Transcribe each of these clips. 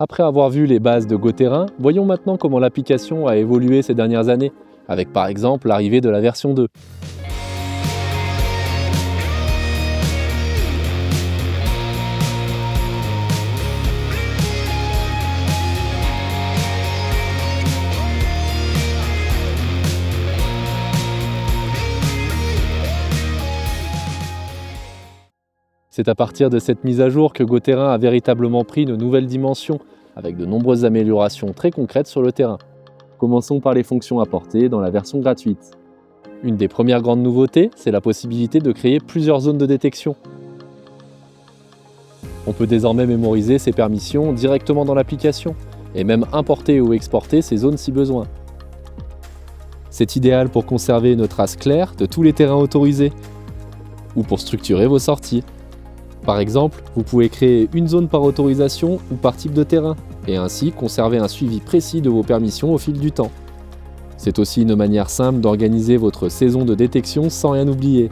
Après avoir vu les bases de GoTerrain, voyons maintenant comment l'application a évolué ces dernières années, avec par exemple l'arrivée de la version 2. C'est à partir de cette mise à jour que GoTerrain a véritablement pris une nouvelle dimension, avec de nombreuses améliorations très concrètes sur le terrain. Commençons par les fonctions apportées dans la version gratuite. Une des premières grandes nouveautés, c'est la possibilité de créer plusieurs zones de détection. On peut désormais mémoriser ces permissions directement dans l'application, et même importer ou exporter ces zones si besoin. C'est idéal pour conserver une trace claire de tous les terrains autorisés, ou pour structurer vos sorties. Par exemple, vous pouvez créer une zone par autorisation ou par type de terrain, et ainsi conserver un suivi précis de vos permissions au fil du temps. C'est aussi une manière simple d'organiser votre saison de détection sans rien oublier.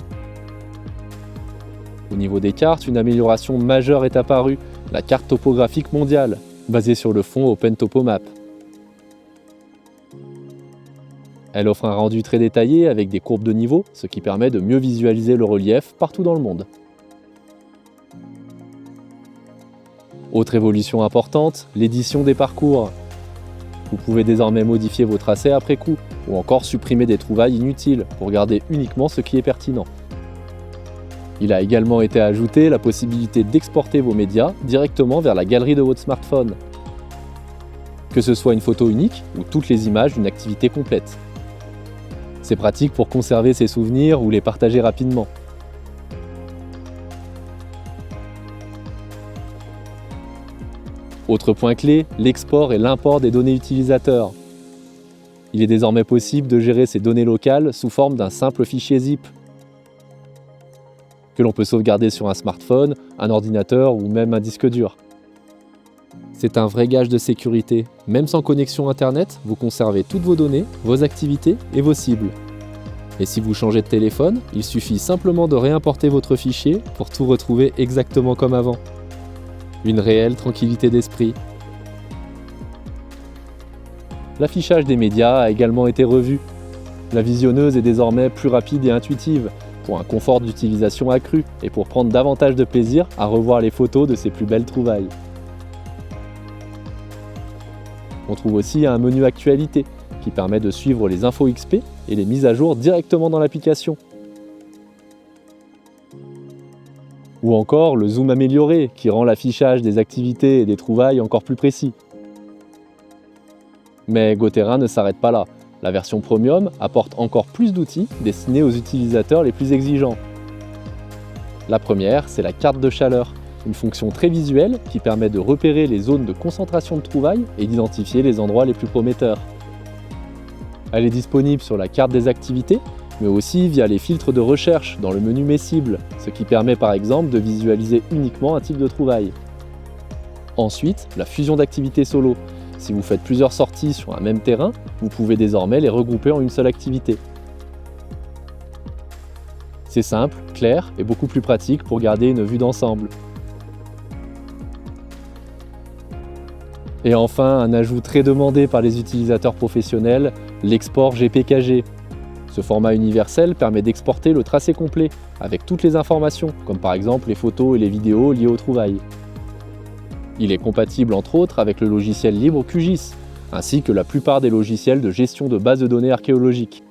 Au niveau des cartes, une amélioration majeure est apparue, la carte topographique mondiale, basée sur le fond OpenTopoMap. Elle offre un rendu très détaillé avec des courbes de niveau, ce qui permet de mieux visualiser le relief partout dans le monde. Autre évolution importante, l'édition des parcours. Vous pouvez désormais modifier vos tracés après coup, ou encore supprimer des trouvailles inutiles pour garder uniquement ce qui est pertinent. Il a également été ajouté la possibilité d'exporter vos médias directement vers la galerie de votre smartphone. Que ce soit une photo unique ou toutes les images d'une activité complète. C'est pratique pour conserver ses souvenirs ou les partager rapidement. Autre point clé, l'export et l'import des données utilisateurs. Il est désormais possible de gérer ces données locales sous forme d'un simple fichier zip, que l'on peut sauvegarder sur un smartphone, un ordinateur ou même un disque dur. C'est un vrai gage de sécurité. Même sans connexion Internet, vous conservez toutes vos données, vos activités et vos cibles. Et si vous changez de téléphone, il suffit simplement de réimporter votre fichier pour tout retrouver exactement comme avant. Une réelle tranquillité d'esprit. L'affichage des médias a également été revu. La visionneuse est désormais plus rapide et intuitive, pour un confort d'utilisation accru et pour prendre davantage de plaisir à revoir les photos de ses plus belles trouvailles. On trouve aussi un menu actualité qui permet de suivre les infos XP et les mises à jour directement dans l'application. Ou encore le zoom amélioré qui rend l'affichage des activités et des trouvailles encore plus précis. Mais GoTerrain ne s'arrête pas là. La version Premium apporte encore plus d'outils destinés aux utilisateurs les plus exigeants. La première, c'est la carte de chaleur, une fonction très visuelle qui permet de repérer les zones de concentration de trouvailles et d'identifier les endroits les plus prometteurs. Elle est disponible sur la carte des activités, mais aussi via les filtres de recherche dans le menu Mes cibles, ce qui permet par exemple de visualiser uniquement un type de trouvaille. Ensuite, la fusion d'activités solo. Si vous faites plusieurs sorties sur un même terrain, vous pouvez désormais les regrouper en une seule activité. C'est simple, clair et beaucoup plus pratique pour garder une vue d'ensemble. Et enfin, un ajout très demandé par les utilisateurs professionnels, l'export GPKG. Ce format universel permet d'exporter le tracé complet, avec toutes les informations, comme par exemple les photos et les vidéos liées aux trouvailles. Il est compatible entre autres avec le logiciel libre QGIS, ainsi que la plupart des logiciels de gestion de bases de données archéologiques.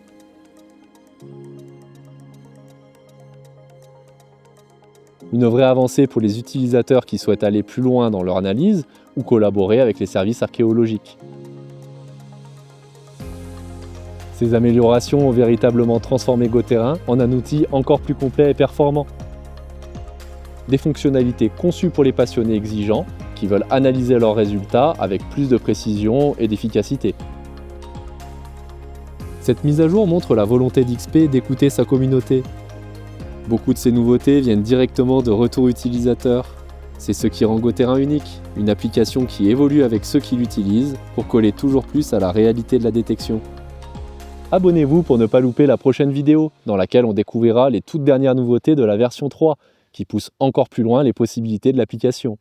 Une vraie avancée pour les utilisateurs qui souhaitent aller plus loin dans leur analyse ou collaborer avec les services archéologiques. Ces améliorations ont véritablement transformé GoTerrain en un outil encore plus complet et performant. Des fonctionnalités conçues pour les passionnés exigeants qui veulent analyser leurs résultats avec plus de précision et d'efficacité. Cette mise à jour montre la volonté d'XP d'écouter sa communauté. Beaucoup de ces nouveautés viennent directement de retours utilisateurs. C'est ce qui rend GoTerrain unique, une application qui évolue avec ceux qui l'utilisent pour coller toujours plus à la réalité de la détection. Abonnez-vous pour ne pas louper la prochaine vidéo, dans laquelle on découvrira les toutes dernières nouveautés de la version 3, qui poussent encore plus loin les possibilités de l'application.